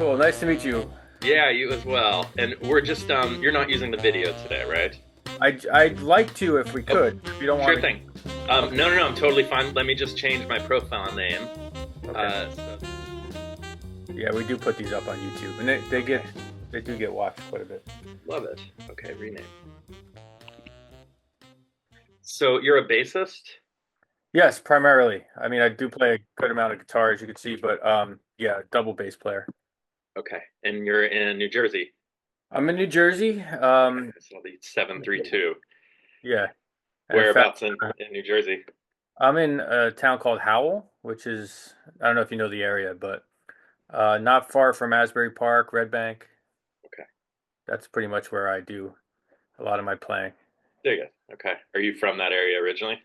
Cool. Nice to meet you. Yeah, you as well. And we're just you're not using the video today, right? I'd like to if we Oh, could. If you don't want sure to. thing. Okay. No, I'm totally fine. Let me just change my profile name. Okay. So, Yeah, we do put these up on YouTube, and okay, they do get watched quite a bit. love it. Okay, rename. So you're a bassist? Yes, primarily. I mean, I do play a good amount of guitar, as you can see, but yeah, double bass player. Okay, and you're in New Jersey. I'm in New Jersey. Okay, so the 732. Yeah, and in fact, Whereabouts in New Jersey? I'm in a town called Howell, which is I don't know if you know the area, but not far from Asbury Park, Red Bank. Okay, That's pretty much where I do a lot of my playing. there you go. Okay, are you from that area originally?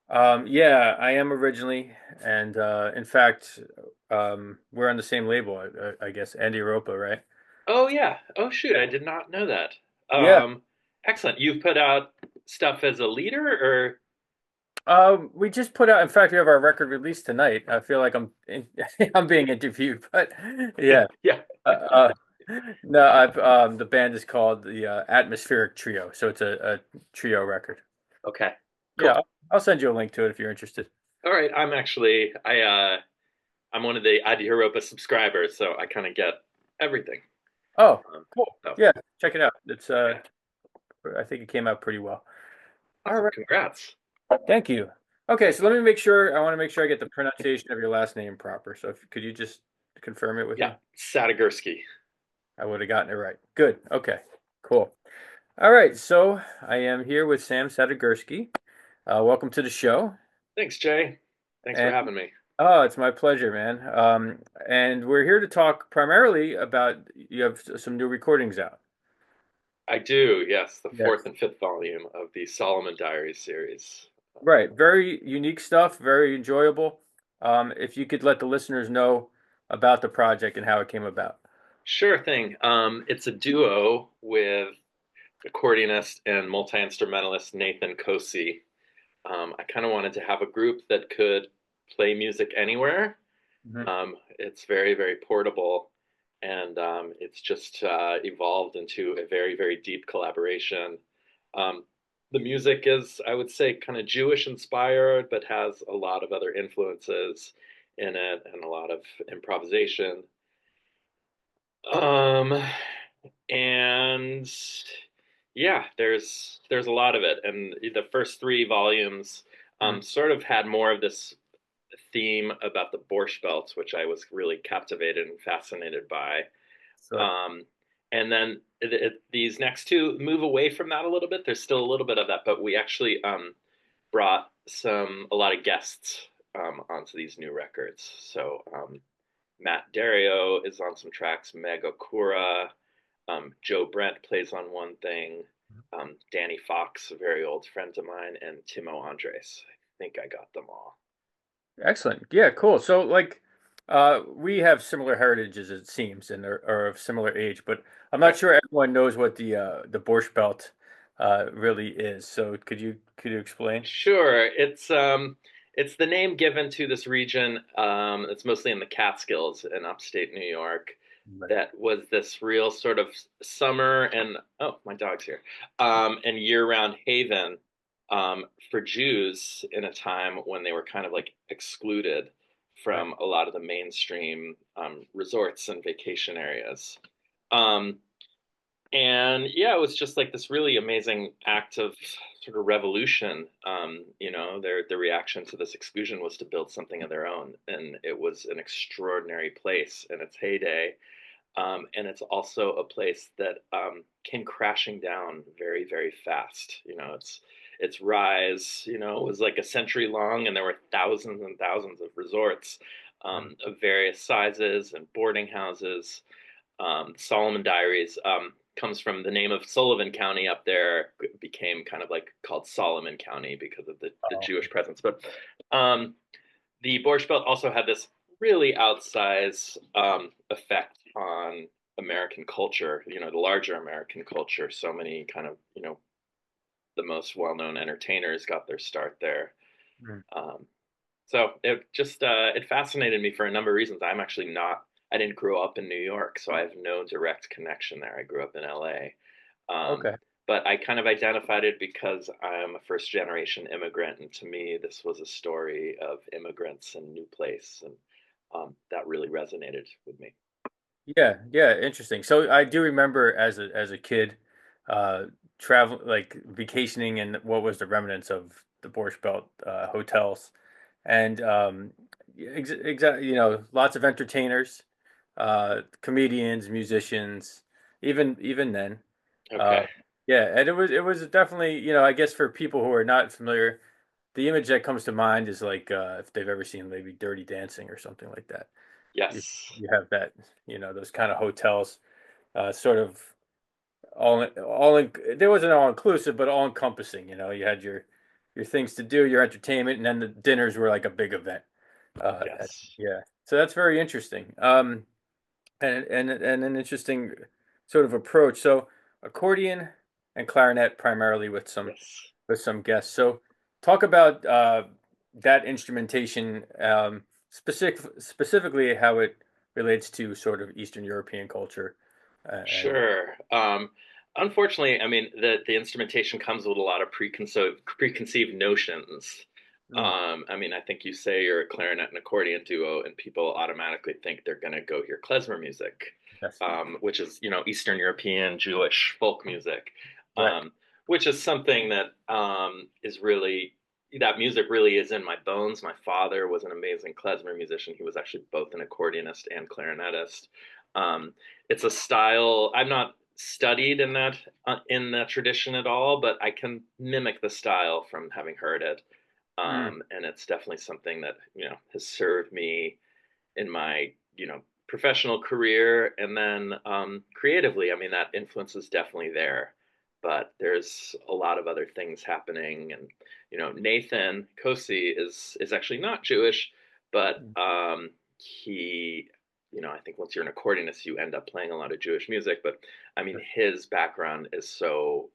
Yeah, I am originally, and in fact, we're on the same label, I guess, Adhyaropa, right? Oh yeah. Oh shoot, Yeah. I did not know that. Yeah. Excellent. You've put out stuff as a leader, or We just put out. In fact, we have our record release tonight. I feel like I'm being interviewed, but yeah. yeah. Uh, uh, no, I've the band is called the Atmospheric Trio, so it's a trio record. Okay. Yeah, Cool. I'll send you a link to it if you're interested. All right. I'm one of the Adhyaropa subscribers, so I kind of get everything. Oh, Um, cool. so Yeah, check it out. It's okay. I think it came out pretty well. All Awesome. right. Congrats. Thank you. Okay, so let me make sure. I want to make sure I get the pronunciation of your last name proper. So could you just confirm it with Yeah. me? Sadigursky. I would have gotten it right. Good. Okay. Cool. All right. So I am here with Sam Sadigursky. Welcome to the show. Thanks, Jay. Thanks for And having me. oh, it's my pleasure, man. And we're here to talk primarily about you have some new recordings out. I do. Yes, the fourth Yes. and fifth volume of the Solomon Diaries series. Right. Very unique stuff. Very enjoyable. If you could let the listeners know about the project and how it came about. Sure thing. It's a duo with accordionist and multi-instrumentalist Nathan Koci. I kind of wanted to have a group that could play music anywhere. Mhm. It's very, very portable, and it's just evolved into a very, very deep collaboration. Um, the music is, I would say, kind of Jewish inspired, but has a lot of other influences in it and a lot of improvisation. Um, and yeah, there's a lot of it, and the first three volumes Mhm. sort of had more of this theme about the Borscht Belt, which I was really captivated and fascinated by. Sure. Um, and then these next two move away from that a little bit. There's still a little bit of that, but we actually brought a lot of guests onto these new records. So Matt Dario is on some tracks, Meg Okura, Joe Brent plays on one thing, Danny Fox, a very old friend of mine, and Timo Andres. I think I got them all. Excellent. Yeah, cool. So like we have similar heritages it seems and are of similar age, but I'm not Okay. sure everyone knows what the Borscht Belt really is. So could you explain? Sure. It's the name given to this region. It's mostly in the Catskills in upstate New York. Right. That was this real sort of summer and oh, my dog's here. And year-round haven for Jews in a time when they were kind of like excluded Right. from a lot of the mainstream resorts and vacation areas. Um, and yeah, it was just like this really amazing act of sort of revolution. Their reaction to this exclusion was to build something of their own, and it was an extraordinary place in its heyday. And it's also a place that came crashing down very, very fast. Its rise, was like a century long, and there were thousands and thousands of resorts Mm. of various sizes and boarding houses. Solomon Diaries comes from the name of Sullivan County up there. It became kind of like called Solomon County because of the Oh, Jewish presence. But um, the Borscht Belt also had this really outsized effect on American culture, the larger American culture. So many kind of, the most well-known entertainers got their start there. mm. Um, so it just it fascinated me for a number of reasons. I'm actually not. I didn't grow up in New York, so I have no direct connection there. I grew up in LA. Um, Okay. but I kind of identified it because I'm a first generation immigrant, and to me, this was a story of immigrants and new place, and that really resonated with me. Yeah, yeah, interesting. So I do remember as a kid, uh, travel like vacationing in what was the remnants of the Borscht Belt hotels, and exactly, lots of entertainers, comedians, musicians, even then, uh, Okay. yeah, and it was definitely, I guess for people who are not familiar, the image that comes to mind is like if they've ever seen maybe Dirty Dancing or something like that. You Yes. you have that, those kind of hotels, sort of there wasn't all inclusive, but all encompassing. You had your things to do, your entertainment, and then the dinners were like a big event. Yes. Yeah, so that's very interesting. And an interesting sort of approach. So accordion and clarinet primarily Yes. with some guests. So talk about that instrumentation, specifically how it relates to sort of Eastern European culture. And Sure. Unfortunately, I mean, the instrumentation comes with a lot of preconceived notions. mm, I mean, I think you say you're a clarinet and accordion duo, and people automatically think they're going to go hear klezmer music, yes, which is Eastern European Jewish folk music, right. um, which is something that is really that music really is in my bones. My father was an amazing klezmer musician. He was actually both an accordionist and clarinetist. Um, it's a style I'm not studied in that tradition at all, but I can mimic the style from having heard it. Mm, And it's definitely something that has served me in my professional career, and then creatively. I mean, that influence is definitely there, but there's a lot of other things happening. And Nathan Koci is actually not Jewish, but mm, he I think once you're an accordionist, you end up playing a lot of Jewish music. But I mean, sure. his background is so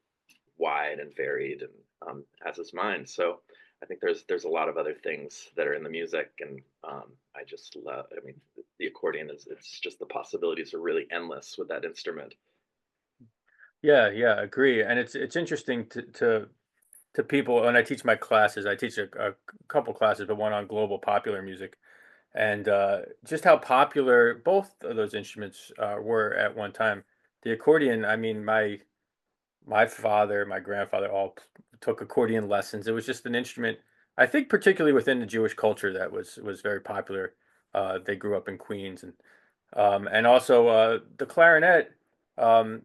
wide and varied, and as is mine. So I think there's a lot of other things that are in the music, and I just love. I mean, the accordion is it's just the possibilities are really endless with that instrument. Yeah, yeah, agree. And it's interesting to people when I teach my classes. I teach a couple classes, but one on global popular music, and just how popular both of those instruments were at one time. The accordion, I mean, my father, my grandfather all took accordion lessons. It was just an instrument, I think, particularly within the Jewish culture, that was very popular. They grew up in Queens, and also the clarinet. Some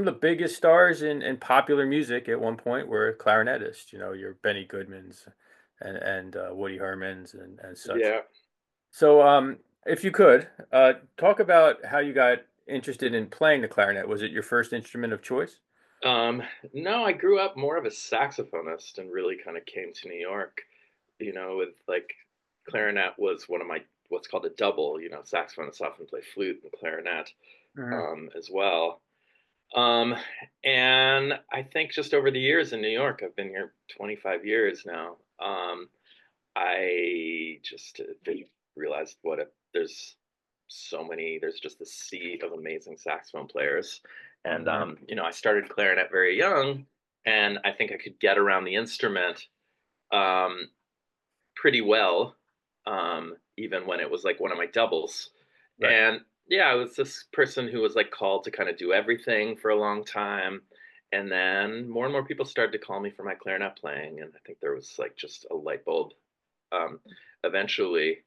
of the biggest stars in popular music at one point were clarinetists. Your Benny Goodmans and Woody Hermans and such. Yeah. So, if you could talk about how you got interested in playing the clarinet. Was it your first instrument of choice? Um, no, I grew up more of a saxophonist and really kind of came to New York, with like clarinet was one of my what's called a double. Saxophonists often play flute and clarinet Mhm. as well. Um, and I think just over the years in New York, I've been here 25 years now. I just realized there's so many, there's just a sea of amazing saxophone players. And, Mhm. I started clarinet very young, and I think I could get around the instrument um, pretty well, even when it was like one of my doubles. Right. And yeah, I was this person who was like called to kind of do everything for a long time. And then more and more people started to call me for my clarinet playing. And I think there was like just a light bulb um, eventually.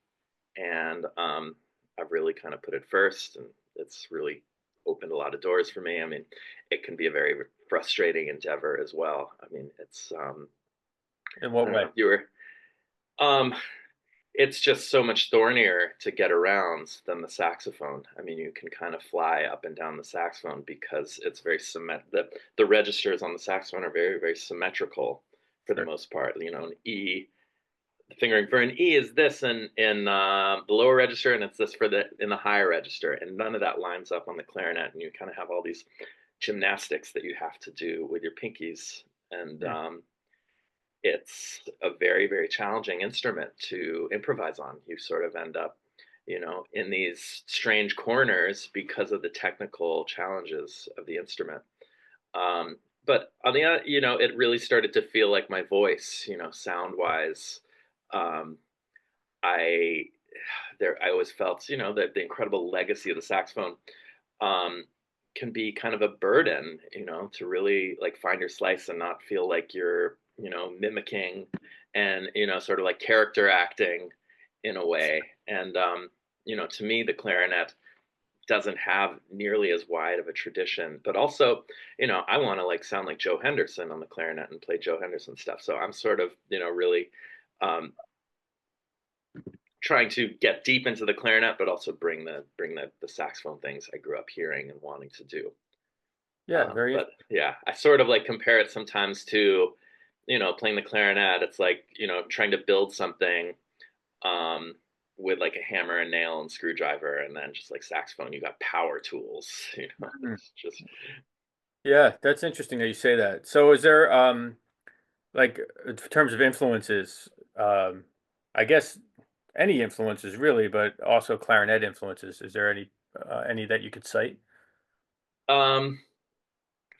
And I've really kind of put it first. And it's really opened a lot of doors for me. I mean, it can be a very frustrating endeavor as well. I mean, In I what don't know way? if you were. Um, it's just so much thornier to get around than the saxophone. I mean, you can kind of fly up and down the saxophone because it's very the registers on the saxophone are very, very symmetrical for the Sure. most part. An E, the fingering for an E is this in the lower register, and it's this for the in the higher register, and none of that lines up on the clarinet, and you kind of have all these gymnastics that you have to do with your pinkies, and Mm. it's a very, very challenging instrument to improvise on. You sort of end up in these strange corners because of the technical challenges of the instrument. But on the other, it really started to feel like my voice, sound wise. Um, I I always felt, that the incredible legacy of the saxophone um, can be kind of a burden, to really like find your slice and not feel like you're, mimicking and, sort of like character acting in a way. And, to me, the clarinet doesn't have nearly as wide of a tradition, but also, I want to like sound like Joe Henderson on the clarinet and play Joe Henderson stuff. So I'm sort of, really um, trying to get deep into the clarinet, but also bring the saxophone things I grew up hearing and wanting to do. Yeah, very But yeah, I sort of like compare it sometimes to, playing the clarinet. It's like, trying to build something um, with like a hammer and nail and screwdriver, and then just like saxophone, you got power tools. interesting. It's just Yeah, that's interesting that you say that. So is there like in terms of influences, I guess any influences really, but also clarinet influences. Is there any that you could cite? um,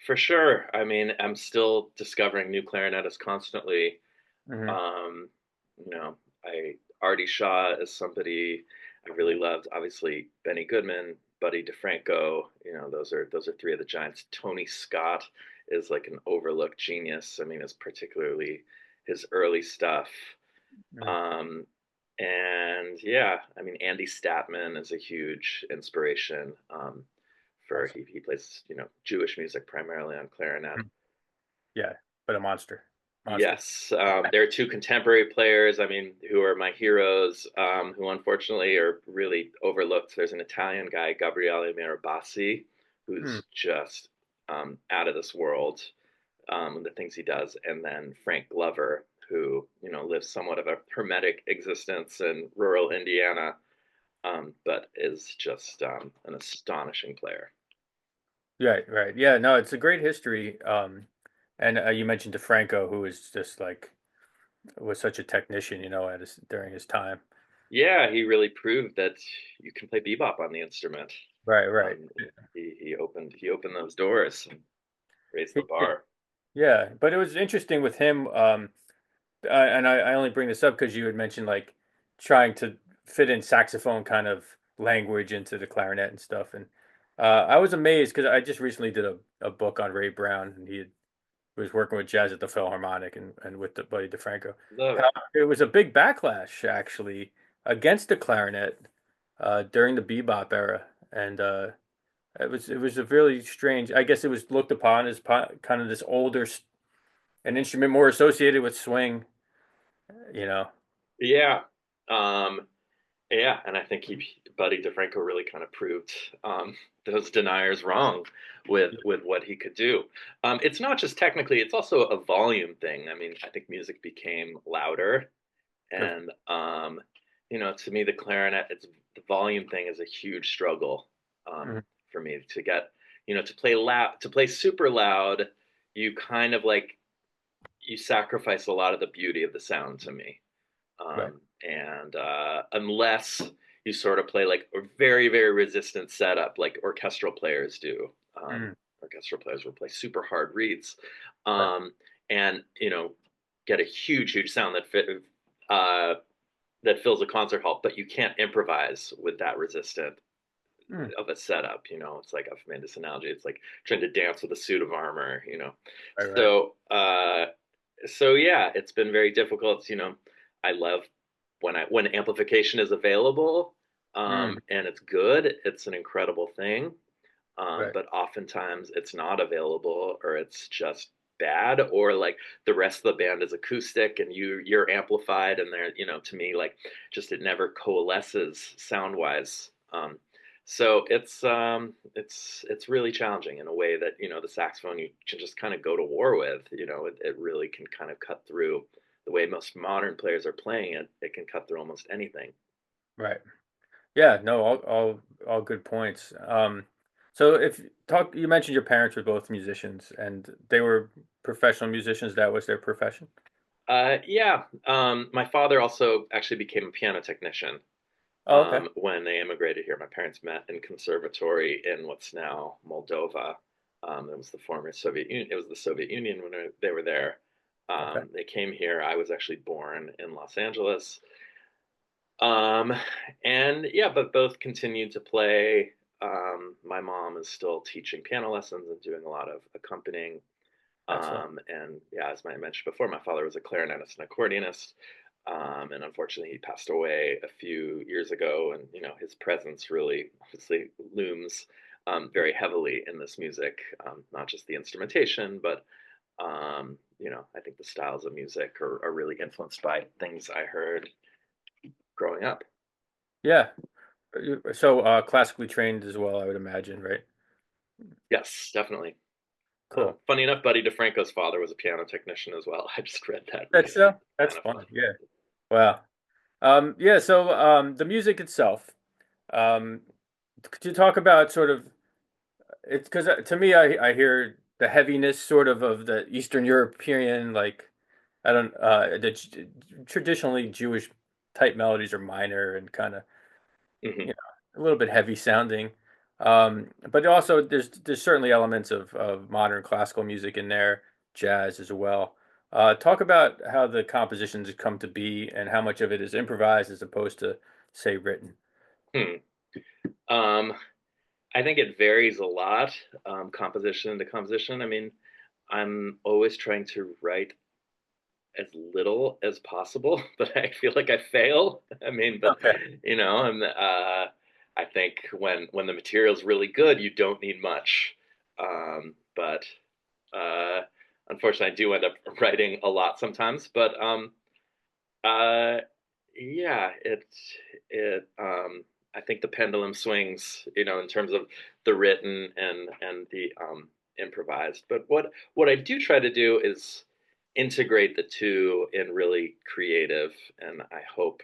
for sure. I mean, I'm still discovering new clarinetists constantly. Hmm. Um, you know, I Artie Shaw is somebody I really loved. Obviously, Benny Goodman, Buddy DeFranco. Those are three of the giants. Tony Scott is like an overlooked genius. I mean, it's particularly his early stuff. Um, and yeah, I mean, Andy Statman is a huge inspiration. For Awesome. he plays Jewish music primarily on clarinet. Mhm. Yeah, but a monster, monster. Yes, there are two contemporary players. I mean, who are my heroes, who unfortunately are really overlooked. There's an Italian guy, Gabriele Mirabassi, Hmm. who's just out of this world. The things he does, and then Frank Glover, who lives somewhat of a hermetic existence in rural Indiana, but is just an astonishing player. Right, right. Yeah, no, it's a great history. And you mentioned DeFranco, who is just like was such a technician, at his during his time. Yeah, he really proved that you can play bebop on the instrument. Right, right. Um, he opened those doors and raised He the did. bar. Yeah, but it was interesting with him. And I only bring this up because you had mentioned like trying to fit in saxophone kind of language into the clarinet and stuff. And I was amazed because I just recently did a book on Ray Brown, and was working with jazz at the Philharmonic and with the Buddy DeFranco. Love How it was a big backlash actually against the clarinet during the bebop era, and it was a really strange. I guess it was looked upon as kind of this older an instrument more associated with swing, you know. Yeah. Um, yeah, and I think Buddy DeFranco really kind of proved those deniers wrong with what he could do. It's not just technically; it's also a volume thing. I mean, I think music became louder, Of, and to me, the clarinet, the volume thing is a huge struggle mhm, for me to get. To play loud, to play super loud, you kind of like you sacrifice a lot of the beauty of the sound to me. right. And unless you sort of play like a very, very resistant setup, like orchestral players do, Mm, orchestral players will play super hard reeds, right. um, and get a huge, huge sound uh, that fills a concert hall, but you can't improvise with that resistant Mm, of a setup. It's like I've made this analogy. It's like trying to dance with a suit of armor. right, right. So yeah, it's been very difficult. I love when amplification is available, Mm, and it's good. It's an incredible thing. right. But oftentimes it's not available, or it's just bad, or like the rest of the band is acoustic and you're amplified, and they're to me like just it never coalesces sound wise. So it's really challenging in a way that the saxophone you can just kind of go to war with. It really can kind of cut through the way most modern players are playing it. It can cut through almost anything. Right. Yeah, no, all good points. So if talk, you mentioned your parents were both musicians and they were professional musicians. That was their profession. Yeah. My father also actually became a piano technician. Oh, okay. when they immigrated here. My parents met in conservatory in what's now Moldova. It was the former Soviet Union. It was the Soviet Union when they were there. Okay. They came here. I was actually born in Los Angeles. Um, and yeah, but both continued to play. My mom is still teaching piano lessons and doing a lot of accompanying. Excellent. And yeah, as I mentioned before, my father was a clarinetist and accordionist. And unfortunately, he passed away a few years ago. And, his presence really obviously looms very heavily in this music, not just the instrumentation, but, I think the styles of music are really influenced by things I heard growing up. Yeah. So classically trained as well, I would imagine, right? Yes, definitely. Cool. Funny enough, Buddy DeFranco's father was a piano technician as well. I just read that That's recently. that's Kind of fun. fun. Yeah. Wow. Yeah, so the music itself, um, could you talk about sort of it's because to me, I hear the heaviness sort of the Eastern European, like I don't traditionally Jewish type melodies are minor and kind of Hmm. a little bit heavy sounding. But also there's certainly elements of modern classical music in there, jazz as well. Talk about how the compositions come to be and how much of it is improvised as opposed to, say, written. Hmm. Um, I think it varies a lot, composition to composition. I mean, I'm always trying to write as little as possible, but I feel like I fail. I mean, but Okay. and I think when the material's really good, you don't need much. But uh, unfortunately, I do end up writing a lot sometimes. But uh, yeah, I think the pendulum swings, in terms of the written and the improvised. But what I do try to do is integrate the two in really creative and I hope,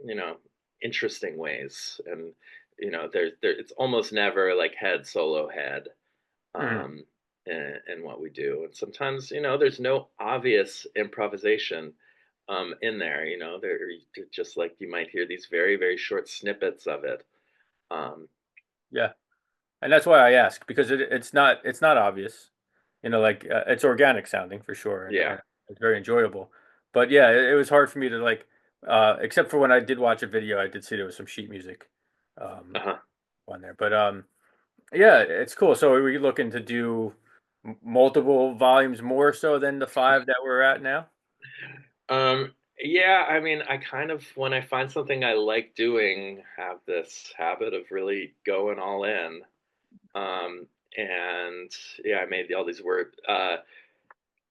you know, interesting ways. And it's almost never like head solo head Mhm. um, in what we do. And sometimes, there's no obvious improvisation in there. They're just like you might hear these very, very short snippets of it. Um, Yeah, and that's why I ask because it's not obvious, like it's organic sounding for sure, yeah. and it's very enjoyable. But yeah, it was hard for me to like, except for when I did watch a video, I did see there was some sheet music, um, Uh-huh. on there. But yeah, it's cool. So are we looking to do multiple volumes more so than the five that we're at now? Yeah, I mean, I kind of, when I find something I like doing, have this habit of really going all in. Um, and yeah, I made all these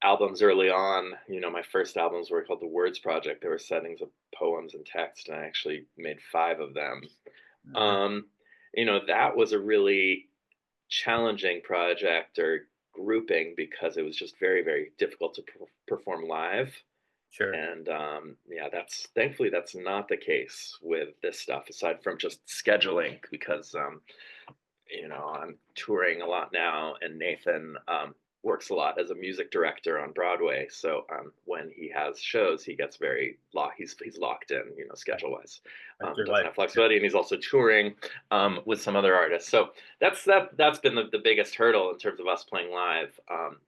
albums early on. My first albums were called the Words Project. They were settings of poems and text, and I actually made five of them. Hmm. Um, that was a really challenging project or grouping because it was just very, very difficult to perform live. Sure. And yeah, that's thankfully that's not the case with this stuff, aside from just scheduling, because I'm touring a lot now, and Nathan works a lot as a music director on Broadway. So when he has shows, he gets very locked. He's locked in, schedule wise. That's your Doesn't life. have Yeah. flexibility, and he's also touring with some other artists. So that's been the biggest hurdle in terms of us playing live.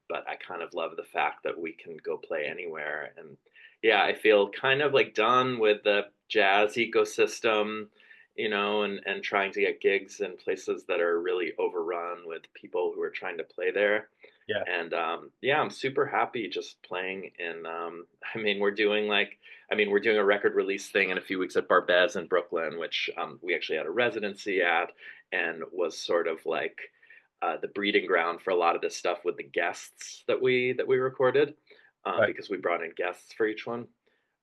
But I kind of love the fact that we can go play anywhere, and yeah, I feel kind of like done with the jazz ecosystem, and trying to get gigs in places that are really overrun with people who are trying to play there. Yeah. And yeah, I'm super happy just playing in. I mean, we're doing a record release thing in a few weeks at Barbez in Brooklyn, which we actually had a residency at, and was sort of like the breeding ground for a lot of this stuff with the guests that we recorded, Right. because we brought in guests for each one.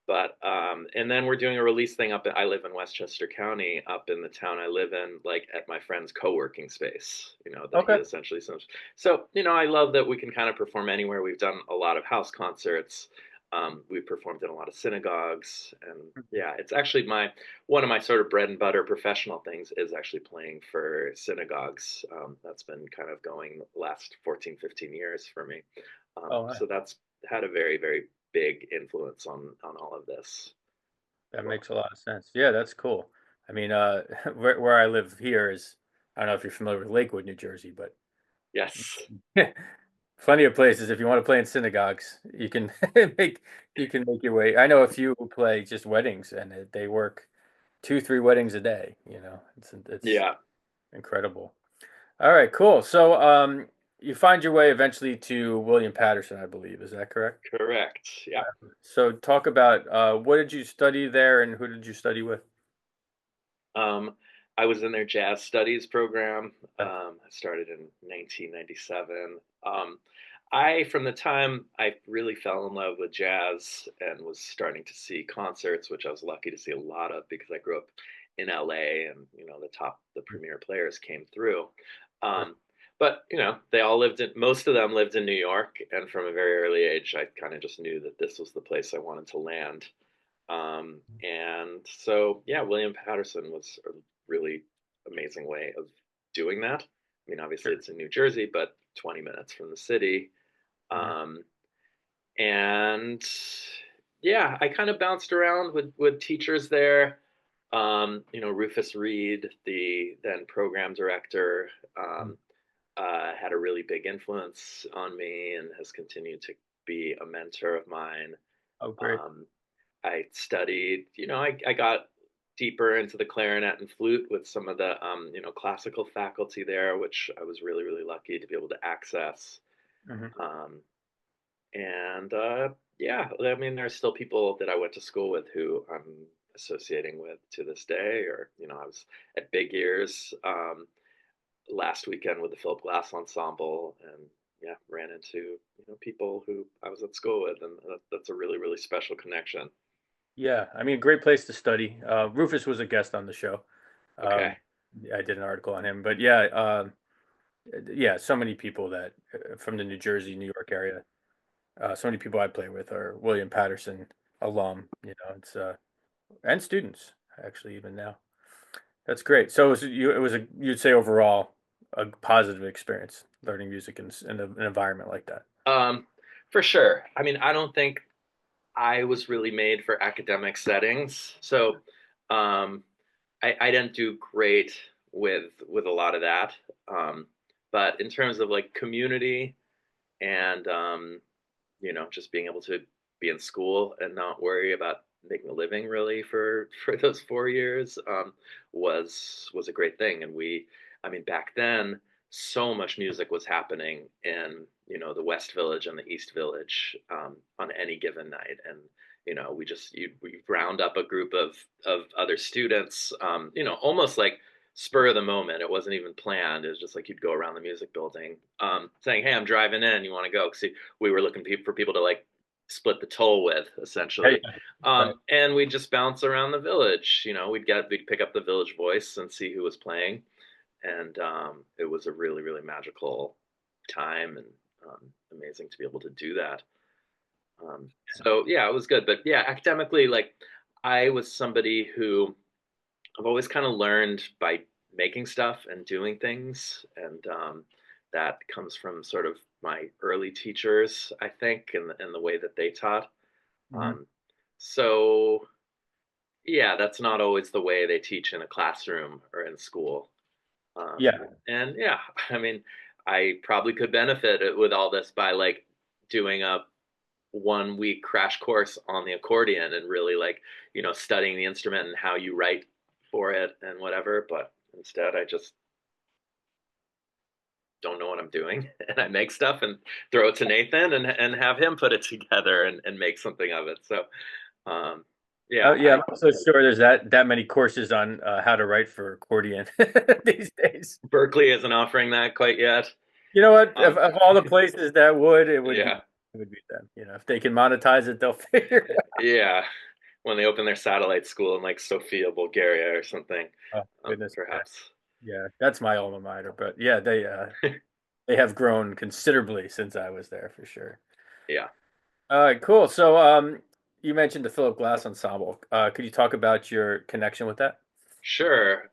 But and then we're doing a release thing I live in Westchester County, up in the town I live in, like at my friend's co-working space, that he Okay. essentially so, I love that we can kind of perform anywhere. We've done a lot of house concerts. We've performed in a lot of synagogues, and yeah, it's actually my one of my sort of bread and butter professional things is actually playing for synagogues. That's been kind of going the last 14, 15 years for me. Oh, wow. So that's had a very, very big influence on all of this. That makes a lot of sense. Yeah, that's cool. I mean, where I live here is, I don't know if you're familiar with Lakewood, New Jersey, but Yes. plenty of places. If you want to play in synagogues, you can make you can make your way. I know a few who play just weddings, and they work two, three weddings a day. It's Yeah, incredible. All right, cool. So, you find your way eventually to William Patterson, I believe. Is that correct? correct. Yeah. So, talk about what did you study there, and who did you study with? Um, I was in their jazz studies program. Uh, I started in 1997. From the time I really fell in love with jazz and was starting to see concerts, which I was lucky to see a lot of because I grew up in LA, and the premier players came through. Sure. Um, but they all most of them lived in New York, and from a very early age, I kind of just knew that this was the place I wanted to land. And so, yeah, William Patterson was a really amazing way of doing that. I mean, obviously Sure. it's in New Jersey, but 20 minutes from the city. Mhm. Um, and yeah, I kind of bounced around with teachers there. Rufus Reed, the then program director, Mhm. had a really big influence on me and has continued to be a mentor of mine. Oh, great. Um, I studied, I got deeper into the clarinet and flute with some of the, classical faculty there, which I was really, really lucky to be able to access. Hmm. Um, and yeah, I mean, there's still people that I went to school with who I'm associating with to this day, or, I was at Big Ears last weekend with the Philip Glass Ensemble, and yeah, ran into, people who I was at school with, and that's a really, really special connection. Yeah, I mean, great place to study. Rufus was a guest on the show. Okay. Um, I did an article on him, but yeah, yeah, so many people that from the New Jersey, New York area. So many people I play with are William Patterson alum. It's and students actually even now. That's great. So it was you'd say overall a positive experience learning music in an environment like that. Um, for sure. I mean, I don't think I was really made for academic settings, so um, I didn't do great with a lot of that. Um, but in terms of like community and just being able to be in school and not worry about making a living really for those 4 years was a great thing. And I mean, back then, so much music was happening in the West Village and the East Village on any given night, and we round up a group of other students, almost like spur of the moment. It wasn't even planned. It was just like you'd go around the music building, saying, "Hey, I'm driving in. You want to go?" See, we were looking for people to like split the toll with, Yeah, essentially. yeah. Right. And we'd just bounce around the village. We'd pick up the Village Voice and see who was playing, and it was a really, really magical time, and amazing to be able to do that. So yeah, it was good. But yeah, academically, like I was somebody who I've always kind of learned by making stuff and doing things, and that comes from sort of my early teachers, I think, and the way that they taught. Mhm. Um, so yeah, that's not always the way they teach in a classroom or in school. Um, Yeah. and yeah, I mean, I probably could benefit with all this by like doing a 1 week crash course on the accordion and really like studying the instrument and how you write for it and whatever. But instead, I just don't know what I'm doing, and I make stuff and throw it to Nathan and have him put it together and make something of it. So um, Oh, yeah, yeah, I'm not so sure there's that many courses on how to write for accordion these days. Berkeley isn't offering that quite yet. You know what? Um, Of all the places that would, yeah, it would be them. If they can monetize it, they'll figure it out. yeah. When they open their satellite school in like Sofia, Bulgaria, or something, Oh, goodness. Yeah, perhaps. yeah, that's my alma mater. But yeah, they have grown considerably since I was there for sure. Yeah, All right, cool. So, you mentioned the Philip Glass Ensemble. Could you talk about your connection with that? sure.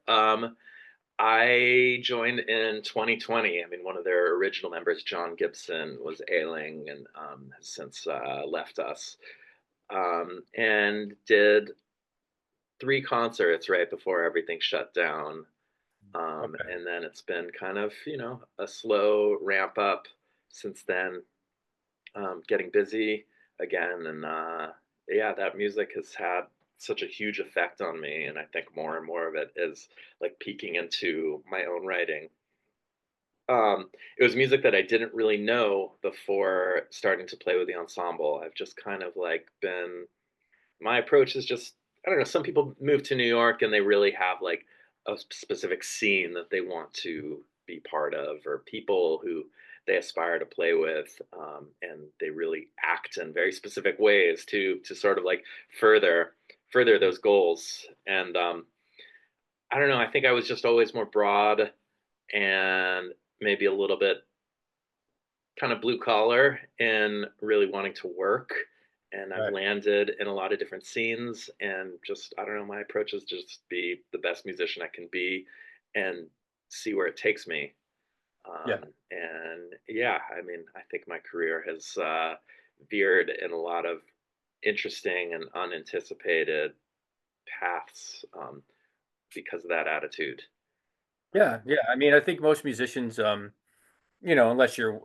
I joined in 2020. I mean, one of their original members, John Gibson, was ailing and has since left us, and did three concerts right before everything shut down. Okay. And then it's been kind of, a slow ramp up since then, getting busy again. And yeah, that music has had such a huge effect on me. And I think more and more of it is like peeking into my own writing. It was music that I didn't really know before starting to play with the ensemble. I've just kind of like been, my approach is just, I don't know, some people move to New York and they really have like a specific scene that they want to be part of, or people who they aspire to play with, and they really act in very specific ways to sort of like further those goals. And I don't know, I think I was just always more broad and maybe a little bit kind of blue collar and really wanting to work. And I've Right. landed in a lot of different scenes, and just, I don't know, my approach is just be the best musician I can be and see where it takes me. Yeah. And yeah, I mean, I think my career has veered in a lot of interesting and unanticipated paths, because of that attitude. Yeah. Um, Yeah. I mean, I think most musicians, unless you're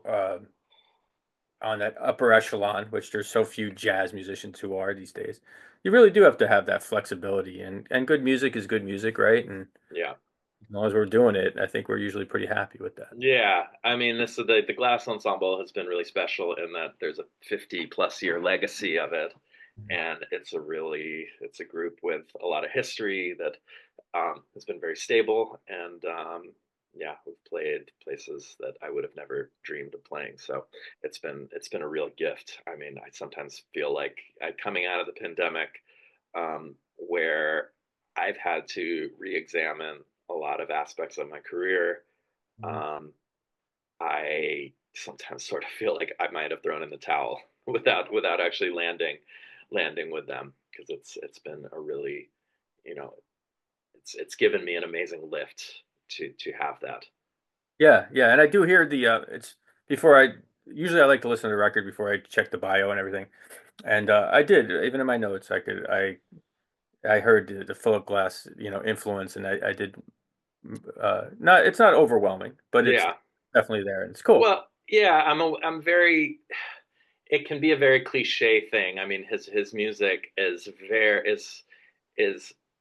on that upper echelon, which there's so few jazz musicians who are these days, you really do have to have that flexibility. And good music is good music, right? And yeah. as long as we're doing it, I think we're usually pretty happy with that. Yeah, I mean, this is the Glass Ensemble has been really special in that there's a 50 plus year legacy of it, and it's a group with a lot of history that has been very stable, and yeah, we've played places that I would have never dreamed of playing. So it's been a real gift. I mean, I sometimes feel like coming out of the pandemic, where I've had to re-examine a lot of aspects of my career. Mhm. um, I sometimes sort of feel like I might have thrown in the towel without actually landing with them, because it's been a really, you know it's given me an amazing lift to have that. Yeah, yeah, and I do hear it's before I usually I like to listen to the record before I check the bio and everything. And I did even in my notes I heard the Philip Glass, influence, and I did not it's not overwhelming, but it's Yeah. definitely there and it's cool. Well, yeah, I'm very, it can be a very cliche thing. I mean, his music is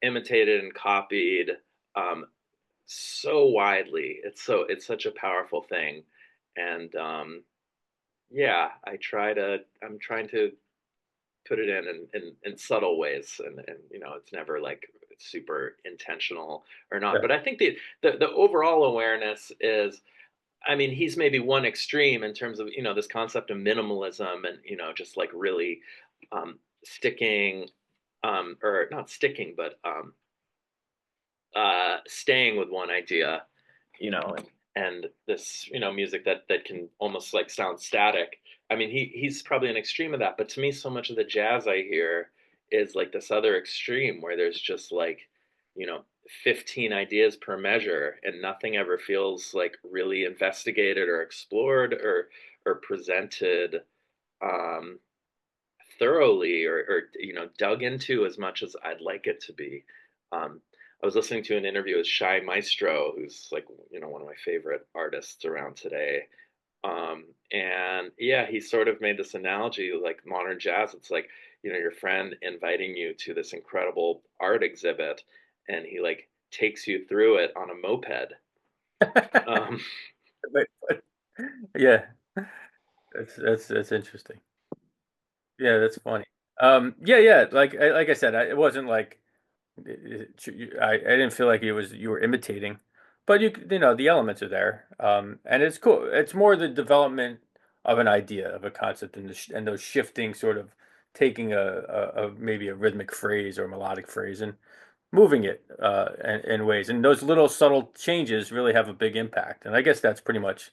imitated and copied, um, so widely. It's such a powerful thing, and yeah, I'm trying to put it in subtle ways, and it's never like super intentional or not. Yeah, But I think the overall awareness is, I mean, he's maybe one extreme in terms of, this concept of minimalism, and, just like really sticking, or not sticking, but staying with one idea, and this, music that can almost like sound static. I mean, he's probably an extreme of that, but to me, so much of the jazz I hear is like this other extreme where there's just like, you know, 15 ideas per measure, and nothing ever feels like really investigated or explored or presented um, thoroughly, or dug into as much as I'd like it to be. I was listening to an interview with Shy Maestro, who's like, one of my favorite artists around today. And yeah, he sort of made this analogy like modern jazz. It's like, your friend inviting you to this incredible art exhibit, and he like takes you through it on a moped. Um, but yeah, that's interesting. Yeah, that's funny. Yeah, yeah. Like I said, it wasn't like I didn't feel like you were imitating, but the elements are there, and it's cool. It's more the development of an idea of a concept and those shifting sort of taking a maybe a rhythmic phrase or a melodic phrase and moving it in ways, and those little subtle changes really have a big impact. And I guess that's pretty much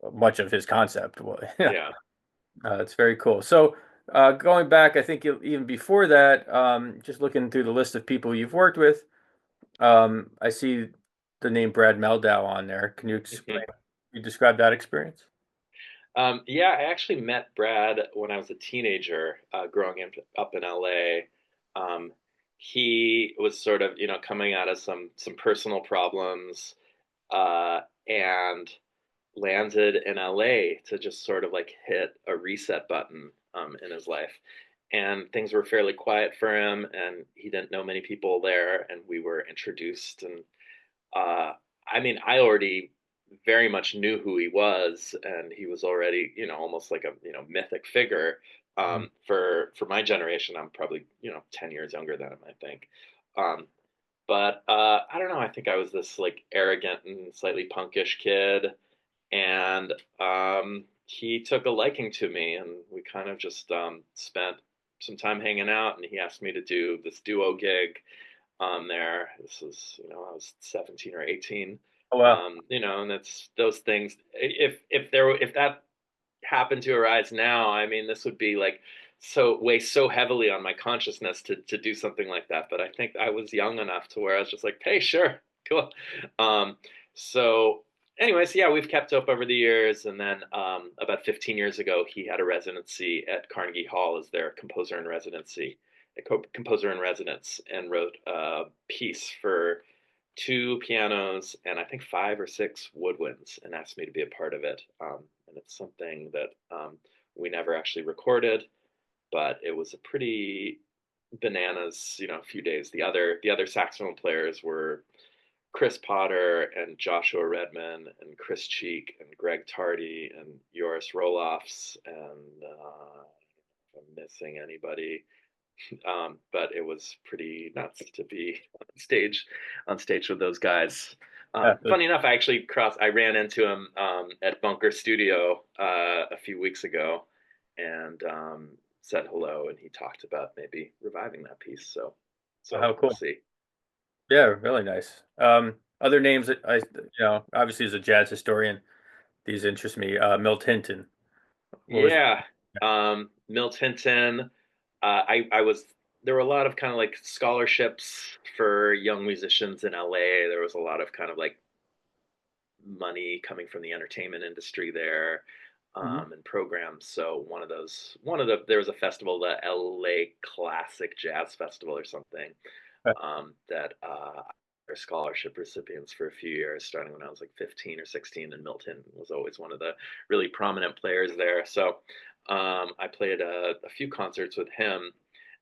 of his concept. Well, yeah, yeah. it's very cool. So. Going back, I think even before that, just looking through the list of people you've worked with, I see the name Brad Mehldau on there. Can you describe that experience? Yeah, I actually met Brad when I was a teenager, growing up in LA. Um, he was sort of, coming out of some personal problems, and landed in LA to just sort of like hit a reset button in his life. And things were fairly quiet for him, and he didn't know many people there, and we were introduced. And uh, I mean, I already very much knew who he was, and he was already, almost like a mythic figure Mhm. for my generation. I'm probably 10 years younger than him, I think. Um, but I don't know. I think I was this like arrogant and slightly punkish kid, and he took a liking to me, and we kind of just spent some time hanging out. And he asked me to do this duo gig there. This was, I was 17 or 18. Oh, wow. And it's those things. If that happened to arise now, I mean, this would be like weigh so heavily on my consciousness to do something like that. But I think I was young enough to where I was just like, hey, sure, cool. Um, so, anyways, yeah, we've kept up over the years, and then about 15 years ago, he had a residency at Carnegie Hall as their composer in residency, composer in residence, and wrote a piece for two pianos and I think five or six woodwinds, and asked me to be a part of it. And it's something that we never actually recorded, but it was a pretty bananas, few days. The other saxophone players were Chris Potter and Joshua Redman and Chris Cheek and Greg Tardy and Joris Roloffs, and if I'm missing anybody, but it was pretty nuts to be on stage with those guys. Yeah, Funny enough, I ran into him at Bunker Studio a few weeks ago, and said hello, and he talked about maybe reviving that piece. So how we'll cool. see. Yeah, really nice. Other names that obviously as a jazz historian, these interest me. Milt Hinton. What was? Yeah, Milt Hinton. I was there were a lot of kind of like scholarships for young musicians in LA. There was a lot of kind of like money coming from the entertainment industry there, Mhm. and programs. So there was a festival, the LA Classic Jazz Festival or something, that are scholarship recipients for a few years, starting when I was like 15 or 16, and Milton was always one of the really prominent players there. So I played a few concerts with him.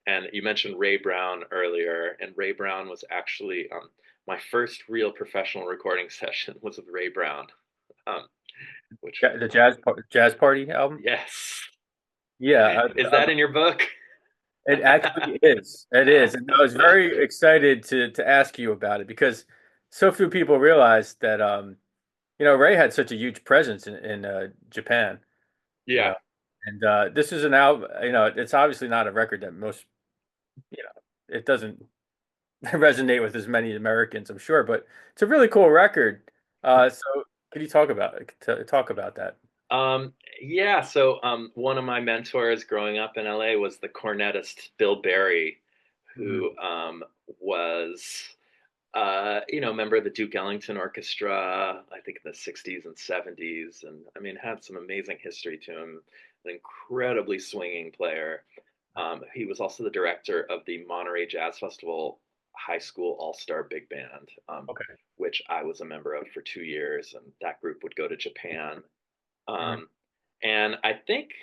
And you mentioned Ray Brown earlier, and Ray Brown was actually my first real professional recording session was with Ray Brown, um, which Yeah, the jazz party album. yes, Yeah, is that in your book? it actually is. It is, and I was very excited to ask you about it because so few people realize that Ray had such a huge presence in Japan. You Yeah. know, and this is an album. It's obviously not a record that most it doesn't resonate with as many Americans, I'm sure, but it's a really cool record. So can you talk about that? Um, yeah, so one of my mentors growing up in LA was the cornetist Bill Berry, Mhm. who was a member of the Duke Ellington Orchestra, I think in the 60s and 70s, and I mean had some amazing history to him. An incredibly swinging player. He was also the director of the Monterey Jazz Festival High School All Star Big Band, Okay. which I was a member of for 2 years, and that group would go to Japan. Mhm. Um, and I think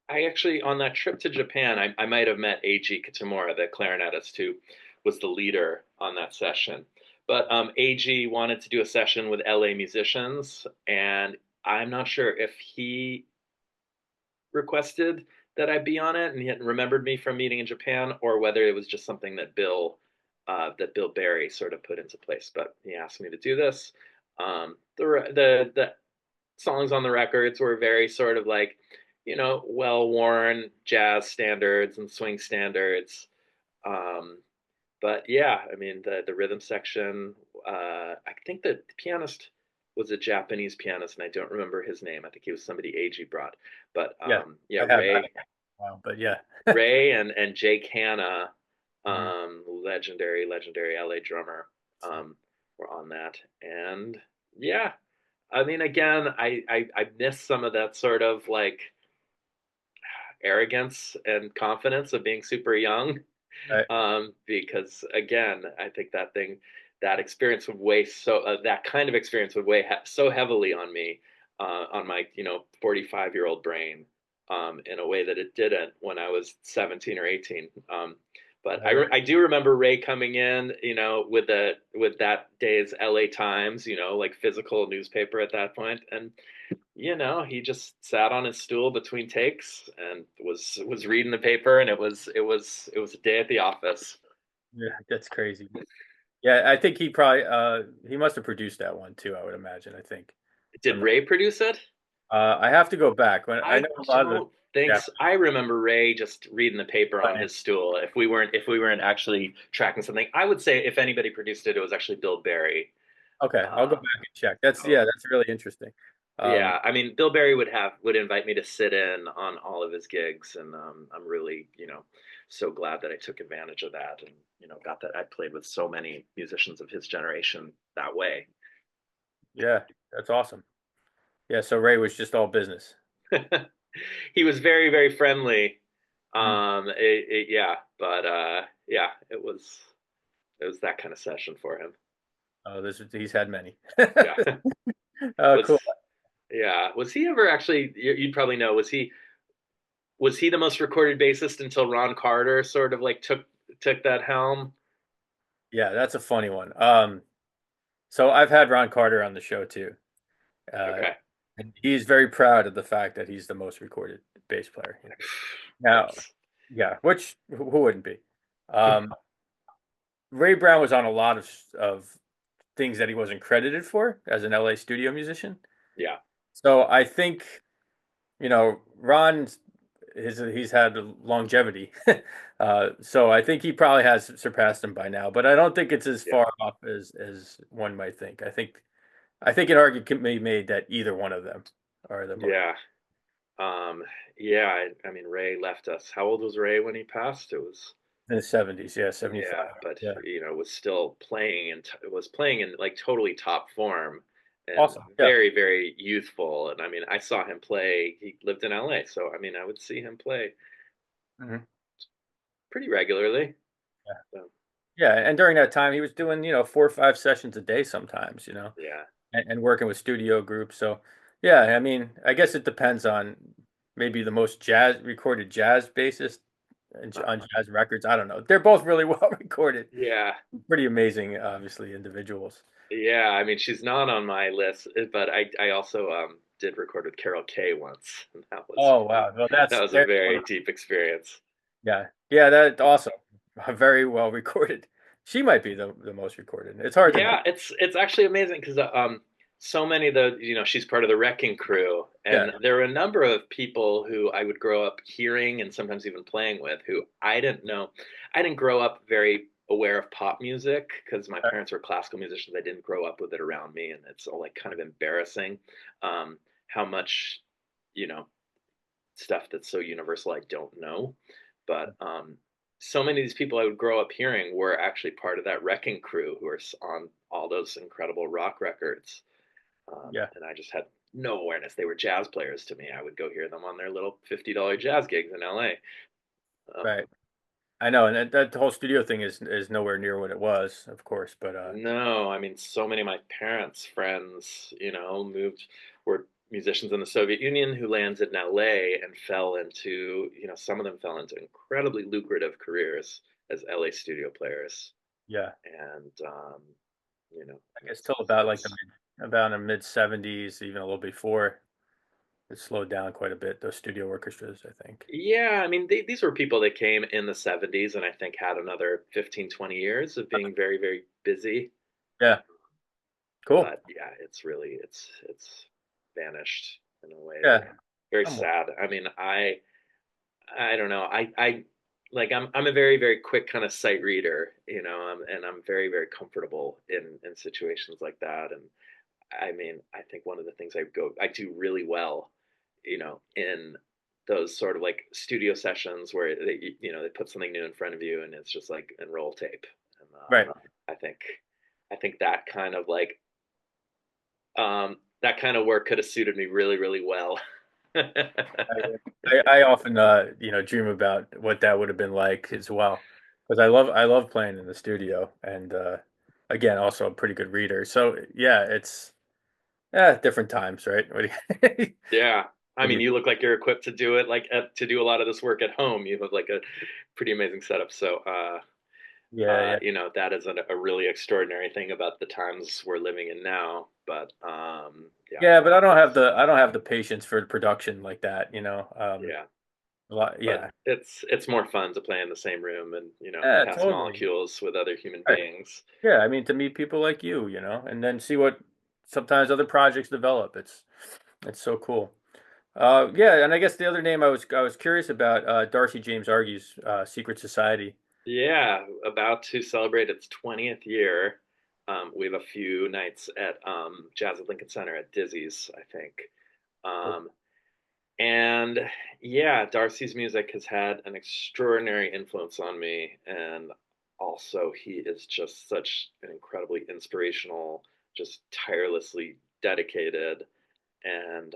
I actually, on that trip to Japan, I might have met Eiji Kitamura, the clarinetist who was the leader on that session. But Eiji wanted to do a session with LA musicians, and I'm not sure if he requested that I be on it and he hadn't remembered me from meeting in Japan, or whether it was just something that Bill Berry sort of put into place. But he asked me to do this. The songs on the records were very sort of like, well worn jazz standards and swing standards. Um, but yeah, I mean the rhythm section. I think the pianist was a Japanese pianist, and I don't remember his name. I think he was somebody AG brought. But Yeah, yeah, I have. Ray, Wow, but yeah. Ray and Jake Hanna, Mhm. legendary LA drummer, were on that, and yeah, I mean, again, I miss some of that sort of like arrogance and confidence of being super young. Right. Because again, I think that experience would weigh that kind of experience would weigh so heavily on me, on my 45-year-old brain, in a way that it didn't when I was 17 or 18. But Right. I do remember Ray coming in, with that day's LA Times, like physical newspaper at that point, and he just sat on his stool between takes and was reading the paper, and it was a day at the office. Yeah, that's crazy. Yeah, I think he probably he must have produced that one too, I would imagine, I think. Did From Ray produce it? I have to go back. When I I know a lot of the don't think yeah, so. I remember Ray just reading the paper on his stool. If we weren't actually tracking something, I would say if anybody produced it, it was actually Bill Berry. okay, I'll go Um, back and check. That's so that's really interesting. Um, yeah, I mean, Bill Berry would invite me to sit in on all of his gigs, and I'm really so glad that I took advantage of that, and got that I played with so many musicians of his generation that way. yeah, that's awesome. Yeah, so Ray was just all business. He was very very friendly. Mm. Yeah, but yeah, it was that kind of session for him. Oh, he's had many. Yeah, Oh, was cool. yeah, was he ever actually? You'd probably know. Was he the most recorded bassist until Ron Carter sort of like took that helm? Yeah, that's a funny one. So I've had Ron Carter on the show too. Uh, Okay, and he's very proud of the fact that he's the most recorded bass player. Now, yes, yeah, which who wouldn't be? Um, Ray Brown was on a lot of things that he wasn't credited for as an LA studio musician. yeah, So I think, Ron, he's had longevity. So I think he probably has surpassed him by now, but I don't think it's as yeah, far off as one might think. I think an argument can be made that either one of them are the most yeah. Um, yeah. I mean, Ray left us. How old was Ray when he passed? It was in the 70s, yeah, 75. Yeah, but Yeah. was still playing and was playing in like totally top form and Awesome. Yeah. very very youthful. And I mean, I saw him play. He lived in LA, so I mean, I would see him play Mhm. pretty regularly. Yeah. So Yeah, and during that time he was doing, 4 or 5 sessions a day sometimes. yeah, And working with studio groups. So, yeah, I mean, I guess it depends on maybe the most recorded jazz bassist on uh-huh. jazz records. I don't know. They're both really well recorded. Yeah, Pretty amazing, obviously, individuals. yeah. I mean, she's not on my list, but I also did record with Carol Kay once, and Oh, wow. Well, that was a there's very deep experience. yeah. Yeah, that's awesome. Very well recorded. She might be the most recorded. It's hard to know. Yeah, it's actually amazing because so many of the she's part of the Wrecking Crew, Yeah. and there are a number of people who I would grow up hearing and sometimes even playing with who I didn't know. I didn't grow up very aware of pop music because my parents were classical musicians. I didn't grow up with it around me, and it's all like kind of embarrassing how much you know stuff that's so universal I don't know. But so many of these people I would grow up hearing were actually part of that Wrecking Crew who are on all those incredible rock records. Yeah. And I just had no awareness. They were jazz players to me. I would go hear them on their little $50 jazz gigs in LA. Right. I know, and that whole studio thing is nowhere near what it was, of course, but No, I mean, so many of my parents' friends, were musicians in the Soviet Union who landed in LA and fell into, some of them fell into incredibly lucrative careers as LA studio players. yeah. And, I guess it's, till about like it's, about the mid 70s, even a little before, it slowed down quite a bit. Those studio orchestras, I think. yeah, I mean, these were people that came in the 70s and I think had another 15, 20 years of being very, very busy. Yeah, cool. But yeah, it's vanished in a way that Yeah, very somewhat. sad. I mean, I don't know. I like I'm a very very quick kind of sight reader, and I'm very very comfortable in situations like that. And I mean, I think one of the things I do really well, in those sort of like studio sessions where they put something new in front of you and it's just like and roll tape. And Right. I think I think that kind of work could have suited me really really well. I often, dream about what that would have been like as well. because I love playing in the studio, and again, also a pretty good reader. So yeah, it's different times, right? Yeah. I What do mean, you- you look like you're equipped to do it, like to do a lot of this work at home. You have like a pretty amazing setup. So, yeah, yeah, that is a really extraordinary thing about the times we're living in now. But yeah, yeah. But it's I don't have the patience for production like that. yeah. A lot, But yeah, it's more fun to play in the same room and yeah, pass totally. molecules with other human Right. beings. Yeah, I mean to meet people like and then see what sometimes other projects develop. It's so cool. Yeah, and I guess the other name I was curious about, Darcy James Argue's Secret Society. Yeah, about to celebrate its 20th year. We have a few nights at Jazz at Lincoln Center at Dizzy's, I think. Um, and yeah, Darcy's music has had an extraordinary influence on me. And also, he is just such an incredibly inspirational, just tirelessly dedicated and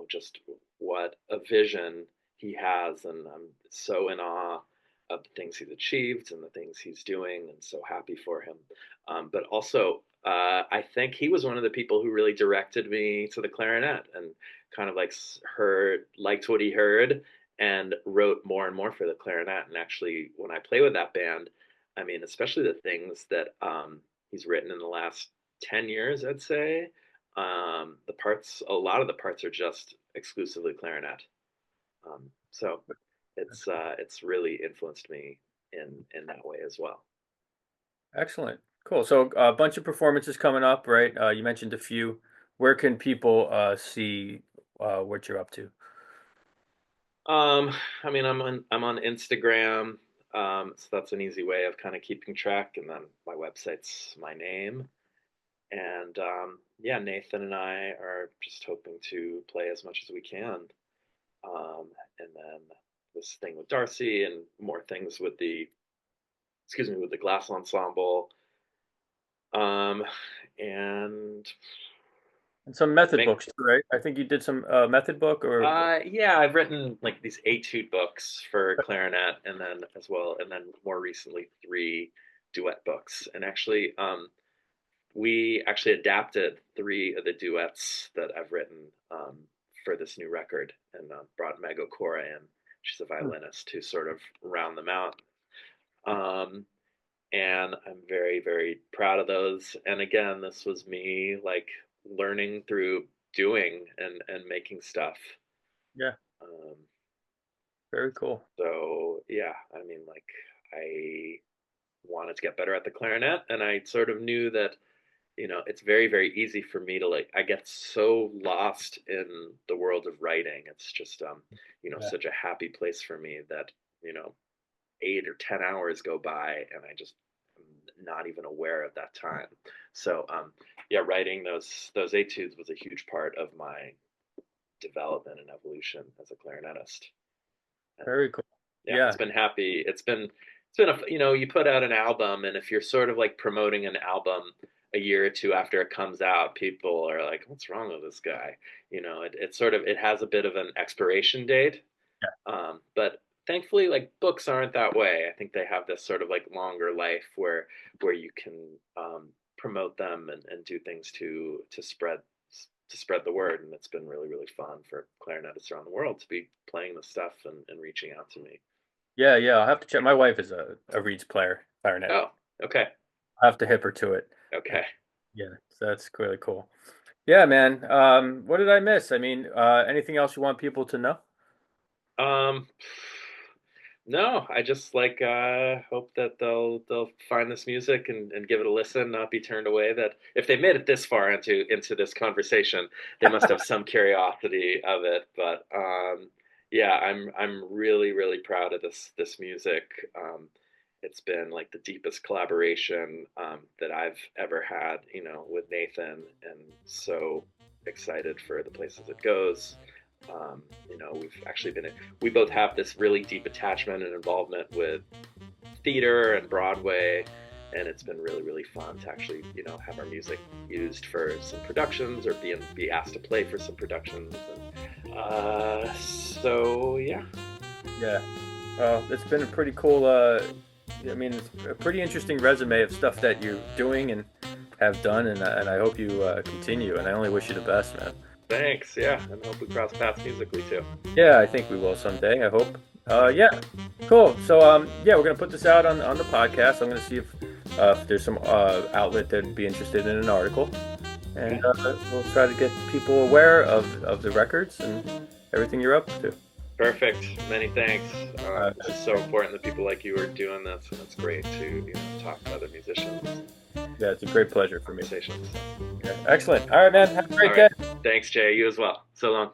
just what a vision he has, and I'm so in awe of the things he's achieved and the things he's doing, and so happy for him. But also, I think he was one of the people who really directed me to the clarinet, and kind of like liked what he heard, and wrote more and more for the clarinet. And actually, when I play with that band, I mean, especially the things that he's written in the last 10 years, I'd say a lot of the parts are just exclusively clarinet. So it's really influenced me in that way as well. Excellent. Cool. So a bunch of performances coming up, right? You mentioned a few. Where can people see what you're up to? Um, I mean, I'm on Instagram, so that's an easy way of kind of keeping track. And then my website's my name. And yeah, Nathan and I are just hoping to play as much as we can. And then this thing with Darcy and more things with the Glass Ensemble. Um, and And some method make books too, right? I think you did some method book or yeah, I've written like these etude books for clarinet, and then as well, and then more recently three duet books. And actually, we actually adapted three of the duets that I've written for this new record, and brought Meg Okora in. She's a Hmm, violinist to sort of round them out. Um, and I'm very, very proud of those. And again, this was me like learning through doing and making stuff. yeah, Um, very cool. so yeah, I mean, like I wanted to get better at the clarinet, and I sort of knew that it's very, very easy for me to like. I get so lost in the world of writing. It's just Yeah. such a happy place for me that you know 8 or 10 hours go by, and I just am not even aware of that time. So yeah, writing those etudes was a huge part of my development and evolution as a clarinetist. And Very cool. yeah, it's Yeah. been happy. It's been you put out an album, and if you're sort of like promoting an album a year or two after it comes out, people are like, "What's wrong with this guy?" It has a bit of an expiration date, Yeah. but thankfully, like books aren't that way. I think they have this sort of like longer life where you can promote them and do things to spread the word. And it's been really, really fun for clarinetists around the world to be playing this stuff and reaching out to me. Yeah, yeah. I'll have to check. My wife is a reeds player, clarinet. Oh, okay, I'll have to hip her to it. okay. Yeah, so that's really cool. Yeah, man. What did I miss? I mean, anything else you want people to know? Um, no, I just like hope that they'll find this music and give it a listen, not be turned away. That if they made it this far into this conversation, they must have some curiosity of it. But yeah, I'm really, really proud of this music. It's been like the deepest collaboration that I've ever had, with Nathan, and so excited for the places it goes. We both have this really deep attachment and involvement with theater and Broadway, and it's been really, really fun to actually, have our music used for some productions or be asked to play for some productions. And, so yeah, Yeah. Well, it's been a pretty cool. I mean, it's a pretty interesting resume of stuff that you're doing and have done, and I hope you continue. And I only wish you the best, man. Thanks. Yeah, and hope we cross paths musically too. Yeah, I think we will someday. I hope. Yeah, cool. So, yeah, we're gonna put this out on the podcast. I'm gonna see if there's some outlet that'd be interested in an article, and we'll try to get people aware of the records and everything you're up to. Perfect. Many thanks. Uh, It's so important that people like you are doing this, and it's great to talk to other musicians. yeah, it's a great pleasure for me. Conversations. Yeah, excellent. All right, man. Have a great All day. right. Thanks, Jay. You as well. So long.